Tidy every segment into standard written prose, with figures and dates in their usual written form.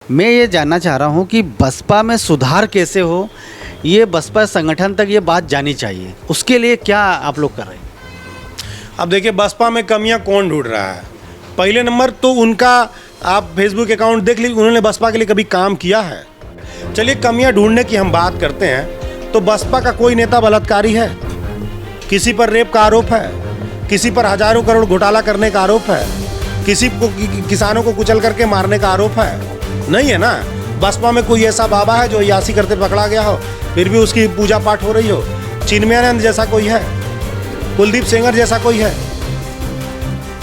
मैं ये जानना चाह रहा हूँ कि बसपा में सुधार कैसे हो, ये बसपा संगठन तक ये बात जानी चाहिए। उसके लिए क्या आप लोग कर रहे हैं? अब देखिए, बसपा में कमियां कौन ढूंढ रहा है। पहले नंबर तो उनका, आप फेसबुक अकाउंट देख लीजिए, उन्होंने बसपा के लिए कभी काम किया है? चलिए कमियां ढूंढने की हम बात करते हैं। तो बसपा का कोई नेता बलात्कारी है? किसी पर रेप का आरोप है? किसी पर हजारों करोड़ घोटाला करने का आरोप है? किसी को किसानों को कुचल करके मारने का आरोप है? नहीं है ना। बसपा में कोई ऐसा बाबा है जो यासी करते पकड़ा गया हो फिर भी उसकी पूजा पाठ हो रही हो? चिन्मयानंद जैसा कोई है? कुलदीप सेंगर जैसा कोई है?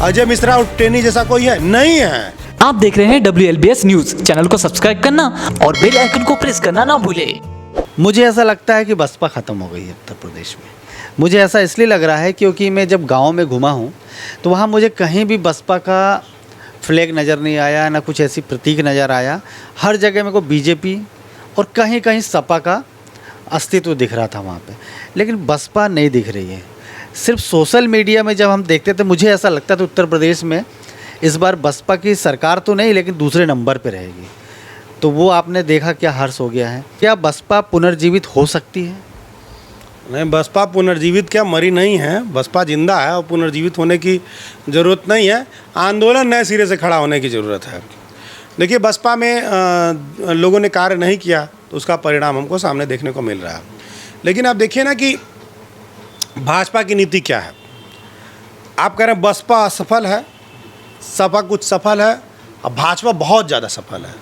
अजय मिश्रा टेनी जैसा कोई है? नहीं है। आप देख रहे हैं WLBS न्यूज। चैनल को सब्सक्राइब करना और बेल आइकन को प्रेस करना ना भूलें। मुझे ऐसा लगता है कि बसपा ख़त्म हो गई है उत्तर प्रदेश में। मुझे ऐसा इसलिए लग रहा है क्योंकि मैं जब गांव में घुमा हूं तो वहां मुझे कहीं भी बसपा का फ्लैग नज़र नहीं आया, ना कुछ ऐसी प्रतीक नज़र आया। हर जगह मेरे को बीजेपी और कहीं कहीं सपा का अस्तित्व दिख रहा था वहाँ पे, लेकिन बसपा नहीं दिख रही है। सिर्फ सोशल मीडिया में जब हम देखते थे मुझे ऐसा लगता था उत्तर प्रदेश में इस बार बसपा की सरकार तो नहीं लेकिन दूसरे नंबर पे रहेगी। तो वो आपने देखा क्या हर्ष हो गया है? क्या बसपा पुनर्जीवित हो सकती है? नहीं, बसपा पुनर्जीवित क्या, मरी नहीं है। बसपा जिंदा है और पुनर्जीवित होने की ज़रूरत नहीं है। आंदोलन नए सिरे से खड़ा होने की ज़रूरत है। देखिए, बसपा में लोगों ने कार्य नहीं किया तो उसका परिणाम हमको सामने देखने को मिल रहा है। लेकिन आप देखिए ना कि भाजपा की नीति क्या है। आप कह रहे हैं बसपा असफल है, सपा कुछ सफल है, अब भाजपा बहुत ज़्यादा सफल है,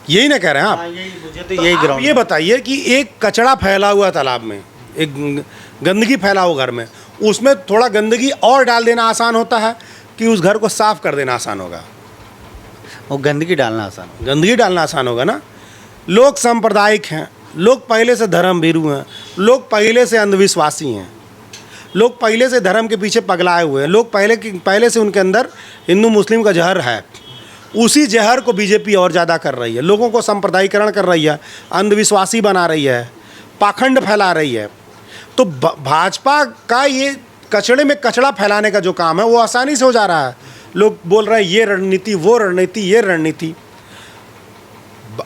यही ना कह रहे हैं आप? मुझे तो यही आप ग्राउंड। ये बताइए कि एक कचरा फैला हुआ तालाब में, एक गंदगी फैला हुआ घर में, उसमें थोड़ा गंदगी और डाल देना आसान होता है कि उस घर को साफ कर देना आसान होगा? वो गंदगी डालना आसान हो। गंदगी डालना आसान होगा ना। लोग सांप्रदायिक हैं, लोग पहले से धर्म भीरू हैं, लोग पहले से अंधविश्वासी हैं, लोग पहले से धर्म के पीछे पगलाए हुए हैं, लोग पहले से उनके अंदर हिंदू मुस्लिम का जहर है। उसी जहर को बीजेपी और ज़्यादा कर रही है, लोगों को सांप्रदायिकरण कर रही है, अंधविश्वासी बना रही है, पाखंड फैला रही है। तो भाजपा का ये कचड़े में कचड़ा फैलाने का जो काम है वो आसानी से हो जा रहा है। लोग बोल रहे हैं ये रणनीति, वो रणनीति, ये रणनीति।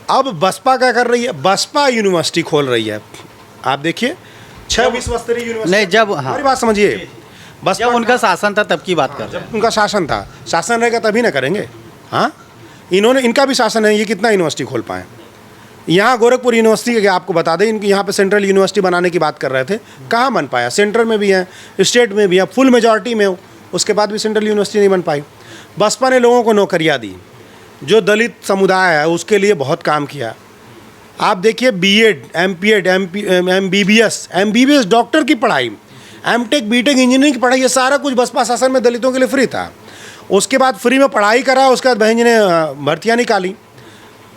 अब बसपा क्या कर रही है? बसपा यूनिवर्सिटी खोल रही है। आप देखिए, 6 विश्व स्तरीय यूनिवर्सिटी। नहीं, जब हाँ, हमारी बात समझिए, बसपा जब उनका शासन था तब की बात कर रहे हैं। जब उनका शासन था, शासन रहेगा तभी ना करेंगे। हाँ, इनका भी शासन है, ये कितना यूनिवर्सिटी खोल पाए? यहाँ गोरखपुर यूनिवर्सिटी के आपको बता दें, इनकी यहाँ पे सेंट्रल यूनिवर्सिटी बनाने की बात कर रहे थे, कहाँ बन पाया? सेंट्रल में भी है, स्टेट में भी है, फुल मेजॉरिटी में हो, उसके बाद भी सेंट्रल यूनिवर्सिटी नहीं बन पाई। बसपा ने लोगों को नौकरियाँ दी, जो दलित समुदाय है उसके लिए बहुत काम किया। आप देखिए, बीएड, एमपीएड, एमबीबीएस डॉक्टर की पढ़ाई, एमटेक, बीटेक, इंजीनियरिंग की पढ़ाई, ये सारा कुछ बसपा शासन में दलितों के लिए फ्री था। उसके बाद फ्री में पढ़ाई करा, उसके बाद बहन जी ने भर्तियाँ निकाली।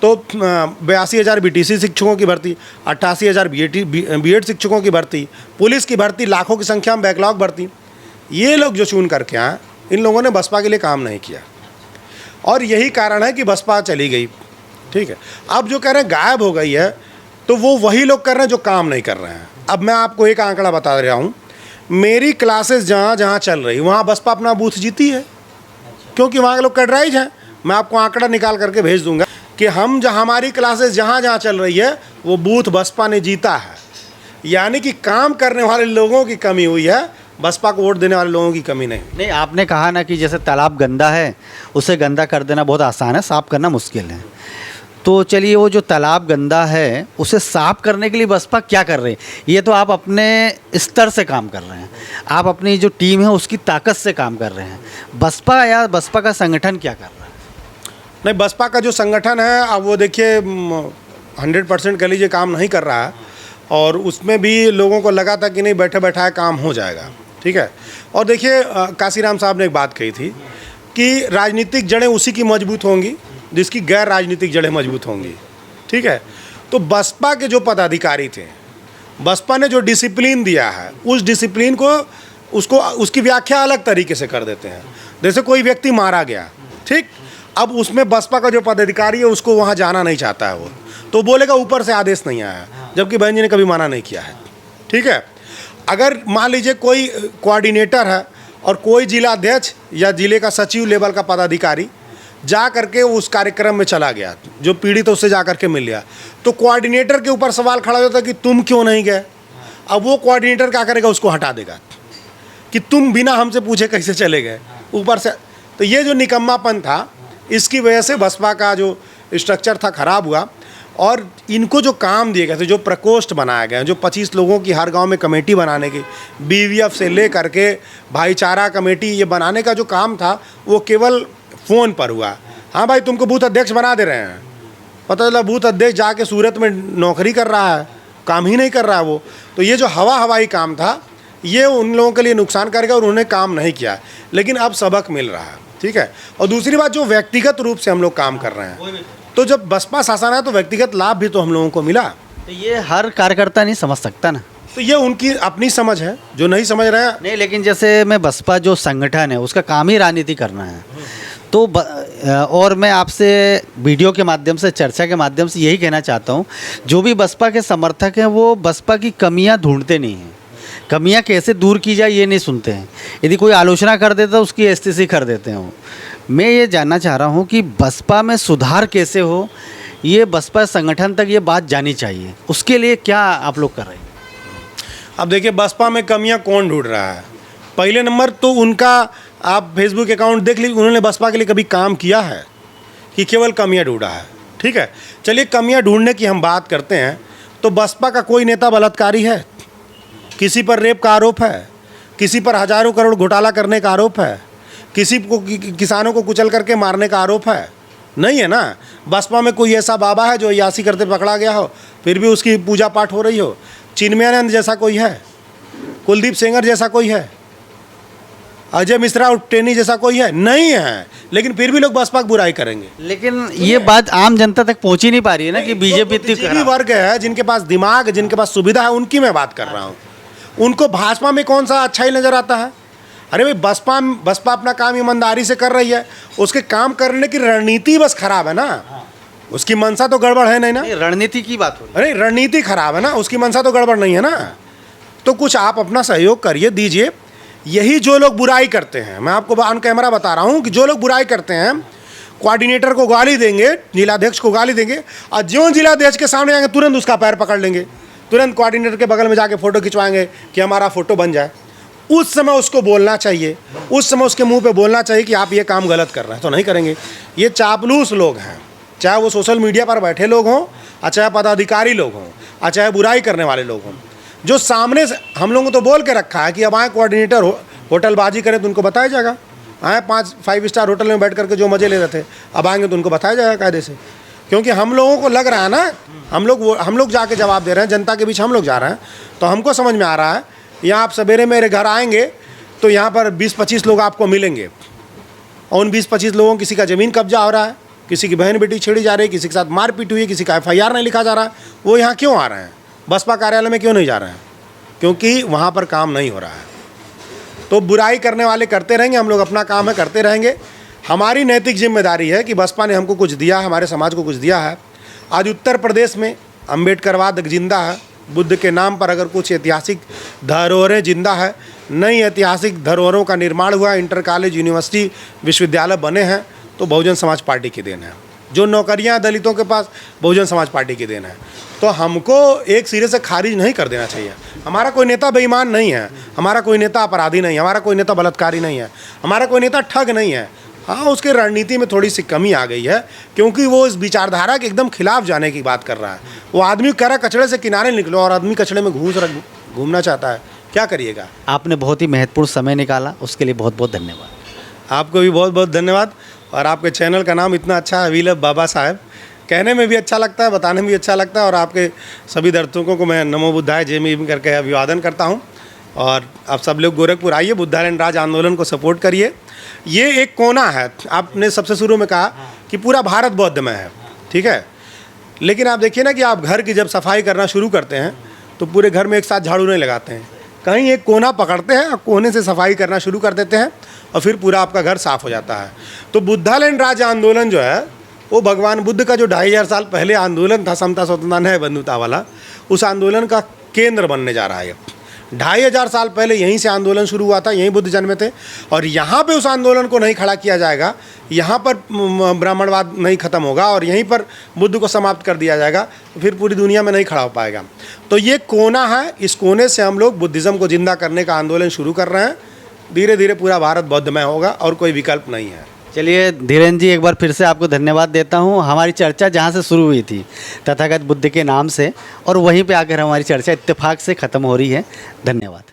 तो 82,000 बीटीसी शिक्षकों की भर्ती, 88,000 बीएड शिक्षकों की भर्ती, पुलिस की भर्ती, लाखों की संख्या में बैकलॉग भर्ती। ये लोग जो चुन करके आए, इन लोगों ने बसपा के लिए काम नहीं किया और यही कारण है कि बसपा चली गई। ठीक है, अब जो कह रहे हैं गायब हो गई है, तो वो वही लोग कर रहे हैं जो काम नहीं कर रहे हैं। अब मैं आपको एक आंकड़ा बता रहा हूँ, मेरी क्लासेस जहाँ जहाँ चल रही वहाँ बसपा अपना बूथ जीती है, क्योंकि वहाँ के लोग कैडराइज हैं। मैं आपको आंकड़ा निकाल करके भेज दूंगा कि हमारी क्लासेस जहाँ जहाँ चल रही है वो बूथ बसपा ने जीता है। यानी कि काम करने वाले लोगों की कमी हुई है, बसपा को वोट देने वाले लोगों की कमी नहीं। नहीं, आपने कहा ना कि जैसे तालाब गंदा है, उसे गंदा कर देना बहुत आसान है, साफ़ करना मुश्किल है। तो चलिए, वो जो तालाब गंदा है उसे साफ़ करने के लिए बसपा क्या कर रही है? ये तो आप अपने स्तर से काम कर रहे हैं, आप अपनी जो टीम है उसकी ताकत से काम कर रहे हैं। बसपा या बसपा का संगठन क्या कर रहा है? नहीं, बसपा का जो संगठन है, अब वो देखिए 100% कह लीजिए काम नहीं कर रहा है, और उसमें भी लोगों को लगा था कि नहीं बैठे बैठाए काम हो जाएगा। ठीक है, और देखिए काशीराम साहब ने एक बात कही थी कि राजनीतिक जड़ें उसी की मजबूत होंगी जिसकी गैर राजनीतिक जड़ें मजबूत होंगी। ठीक है, तो बसपा के जो पदाधिकारी थे, बसपा ने जो डिसिप्लिन दिया है, उस डिसिप्लिन को उसकी व्याख्या अलग तरीके से कर देते हैं। जैसे कोई व्यक्ति मारा गया, ठीक, अब उसमें बसपा का जो पदाधिकारी है उसको वहाँ जाना नहीं चाहता है, वो तो बोलेगा ऊपर से आदेश नहीं आया, जबकि बहन जी ने कभी माना नहीं किया है। ठीक है, अगर मान लीजिए कोई कोऑर्डिनेटर है और कोई जिला अध्यक्ष या जिले का सचिव लेवल का पदाधिकारी जा करके उस कार्यक्रम में चला गया, जो पीड़ित है उससे जा करके मिल लिया, तो कोऑर्डिनेटर के ऊपर सवाल खड़ा हो जाता है कि तुम क्यों नहीं गए। अब वो कोऑर्डिनेटर क्या करेगा, उसको हटा देगा कि तुम बिना हमसे पूछे कैसे चले गए ऊपर से। तो ये जो निकम्मापन था, इसकी वजह से बसपा का जो स्ट्रक्चर था खराब हुआ। और इनको जो काम दिए गए थे, जो प्रकोष्ठ बनाए गए हैं, जो 25 लोगों की हर गांव में कमेटी बनाने की, BVF से ले करके भाईचारा कमेटी ये बनाने का जो काम था, वो केवल फ़ोन पर हुआ। हाँ भाई, तुमको बूथ अध्यक्ष बना दे रहे हैं, पता चला बूथ अध्यक्ष जाके सूरत में नौकरी कर रहा है, काम ही नहीं कर रहा है वो। तो ये जो हवाई काम था, ये उन लोगों के लिए नुकसान करेगा और उन्होंने काम नहीं किया। लेकिन अब सबक मिल रहा है, ठीक है। और दूसरी बात, जो व्यक्तिगत रूप से हम लोग काम कर रहे हैं, तो जब बसपा शासन है तो व्यक्तिगत लाभ भी तो हम लोगों को मिला। तो ये हर कार्यकर्ता नहीं समझ सकता ना। तो ये उनकी अपनी समझ है, जो नहीं समझ रहे हैं। नहीं, लेकिन जैसे मैं बसपा जो संगठन है उसका काम ही राजनीति करना है, तो और मैं आपसे वीडियो के माध्यम से, चर्चा के माध्यम से यही कहना चाहता हूँ, जो भी बसपा के समर्थक हैं वो बसपा की कमियाँ ढूंढते नहीं हैं, कमियाँ कैसे दूर की जाए ये नहीं सुनते हैं। यदि कोई आलोचना कर देता है उसकी STC कर देते हैं वो। मैं ये जानना चाह रहा हूँ कि बसपा में सुधार कैसे हो, ये बसपा संगठन तक ये बात जानी चाहिए, उसके लिए क्या आप लोग कर रहे हैं? अब देखिए, बसपा में कमियां कौन ढूंढ रहा है। पहले नंबर तो उनका, आप फेसबुक अकाउंट देख लीजिए, उन्होंने बसपा के लिए कभी काम किया है कि केवल कमियां ढूंढा है? ठीक है, चलिए कमियां ढूंढने की हम बात करते हैं। तो बसपा का कोई नेता बलात्कारी है? किसी पर रेप का आरोप है? किसी पर हजारों करोड़ घोटाला करने का आरोप है? किसी को किसानों को कुचल करके मारने का आरोप है? नहीं है ना। बसपा में कोई ऐसा बाबा है जो यासी करते पकड़ा गया हो, फिर भी उसकी पूजा पाठ हो रही हो? चिन्मयानंद जैसा कोई है? कुलदीप सेंगर जैसा कोई है? अजय मिश्रा उट्टेनी जैसा कोई है? नहीं है। लेकिन फिर भी लोग बसपा की बुराई करेंगे। लेकिन ये बात आम जनता तक पहुंच ही नहीं पा रही है ना कि बीजेपी इतनी बुद्धिजीवी वर्ग है, जिनके पास दिमाग, जिनके पास सुविधा है, उनकी मैं बात कर रहा हूँ। उनको भाजपा में कौन सा अच्छा ही नज़र आता है? अरे भाई, बसपा अपना काम ईमानदारी से कर रही है, उसके काम करने की रणनीति बस खराब है ना। उसकी मंशा तो गड़बड़ है नहीं ना। रणनीति की बात हो रही अरे रणनीति खराब है ना, उसकी मंशा तो गड़बड़ नहीं है ना। तो कुछ आप अपना सहयोग करिए, दीजिए। यही जो लोग बुराई करते हैं, मैं आपको ऑन कैमरा बता रहा हूँ कि जो लोग बुराई करते हैं, कोऑर्डिनेटर को गाली देंगे, जिलाध्यक्ष को गाली देंगे, और ज्यों जिलाध्यक्ष के सामने आएंगे तुरंत उसका पैर पकड़ लेंगे, तुरंत कोऑर्डिनेटर के बगल में जाके फ़ोटो खिंचवाएंगे कि हमारा फ़ोटो बन जाए। उस समय उसको बोलना चाहिए, उस समय उसके मुंह पे बोलना चाहिए कि आप ये काम गलत कर रहे हैं, तो नहीं करेंगे। ये चापलूस लोग हैं, चाहे वो सोशल मीडिया पर बैठे लोग हों, और चाहे पदाधिकारी लोग हों, और चाहे बुराई करने वाले लोग हों। जो सामने से हम लोगों को तो बोल के रखा है कि अब आए कोऑर्डिनेटर होटलबाजी करें तो उनको बताया जाएगा। आए 5 स्टार होटल में बैठ करके जो मज़े ले रहे थे, अब आएंगे तो उनको बताया जाएगा कायदे से। क्योंकि हम लोगों को लग रहा है ना, हम लोग जाके जवाब दे रहे हैं, जनता के बीच हम लोग जा रहे हैं, तो हमको समझ में आ रहा है। यहाँ आप सवेरे मेरे घर आएंगे तो यहाँ पर 20-25 लोग आपको मिलेंगे, और उन 20-25 लोगों किसी का ज़मीन कब्जा हो रहा है, किसी की बहन बेटी छेड़ी जा रही है, किसी के साथ मारपीट हुई है, किसी का FIR नहीं लिखा जा रहा है। वो यहाँ क्यों आ रहे हैं? बसपा कार्यालय में क्यों नहीं जा रहे हैं? क्योंकि वहाँ पर काम नहीं हो रहा है। तो बुराई करने वाले करते रहेंगे, हम लोग अपना काम है करते रहेंगे। हमारी नैतिक जिम्मेदारी है कि बसपा ने हमको कुछ दिया है, हमारे समाज को कुछ दिया है। आज उत्तर प्रदेश में अम्बेडकरवाद जिंदा है। बुद्ध के नाम पर अगर कुछ ऐतिहासिक धरोहरें जिंदा है, नई ऐतिहासिक धरोहरों का निर्माण हुआ, इंटर कॉलेज, यूनिवर्सिटी, विश्वविद्यालय बने हैं, तो बहुजन समाज पार्टी की देन है। जो नौकरियां दलितों के पास, बहुजन समाज पार्टी की देन है। तो हमको एक सिरे से खारिज नहीं कर देना चाहिए। हमारा कोई नेता बेईमान नहीं है, हमारा कोई नेता अपराधी नहीं है, हमारा कोई नेता बलात्कारी नहीं है, हमारा कोई नेता ठग नहीं है। हाँ, उसके रणनीति में थोड़ी सी कमी आ गई है, क्योंकि वो इस विचारधारा के एकदम खिलाफ जाने की बात कर रहा है। वो आदमी कह रहा कचड़े से किनारे निकलो, और आदमी कचड़े में घूमना चाहता है, क्या करिएगा। आपने बहुत ही महत्वपूर्ण समय निकाला, उसके लिए बहुत बहुत धन्यवाद। आपको भी बहुत बहुत धन्यवाद। और आपके चैनल का नाम इतना अच्छा है, वी लव बाबा साहब, कहने में भी अच्छा लगता है, बताने में भी अच्छा लगता है। और आपके सभी दर्शकों को मैं नमो बुद्धाय जय भीम करके अभिवादन करता हूँ। और आप सब लोग गोरखपुर आइए, बुद्धालैंड राज आंदोलन को सपोर्ट करिए। ये एक कोना है, आपने सबसे शुरू में कहा कि पूरा भारत बौद्ध में है, ठीक है। लेकिन आप देखिए ना कि आप घर की जब सफाई करना शुरू करते हैं तो पूरे घर में एक साथ झाड़ू नहीं लगाते हैं, कहीं एक कोना पकड़ते हैं और कोने से सफाई करना शुरू कर देते हैं, और फिर पूरा आपका घर साफ़ हो जाता है। तो बुद्धालैंड राज आंदोलन जो है, वो भगवान बुद्ध का जो 2500 साल पहले आंदोलन था, समता स्वतंत्रता न्याय बंधुता वाला, उस आंदोलन का केंद्र बनने जा रहा है। 2500 साल पहले यहीं से आंदोलन शुरू हुआ था, यहीं बुद्ध जन्मे थे, और यहाँ पे उस आंदोलन को नहीं खड़ा किया जाएगा, यहाँ पर ब्राह्मणवाद नहीं खत्म होगा और यहीं पर बुद्ध को समाप्त कर दिया जाएगा, तो फिर पूरी दुनिया में नहीं खड़ा हो पाएगा। तो ये कोना है, इस कोने से हम लोग बुद्धिज़्म को जिंदा करने का आंदोलन शुरू कर रहे हैं। धीरे धीरे पूरा भारत बौद्धमय होगा और कोई विकल्प नहीं है। चलिए धीरेन्द्र जी, एक बार फिर से आपको धन्यवाद देता हूँ। हमारी चर्चा जहाँ से शुरू हुई थी तथागत बुद्ध के नाम से, और वहीं पे आकर हमारी चर्चा इत्तेफाक से ख़त्म हो रही है। धन्यवाद।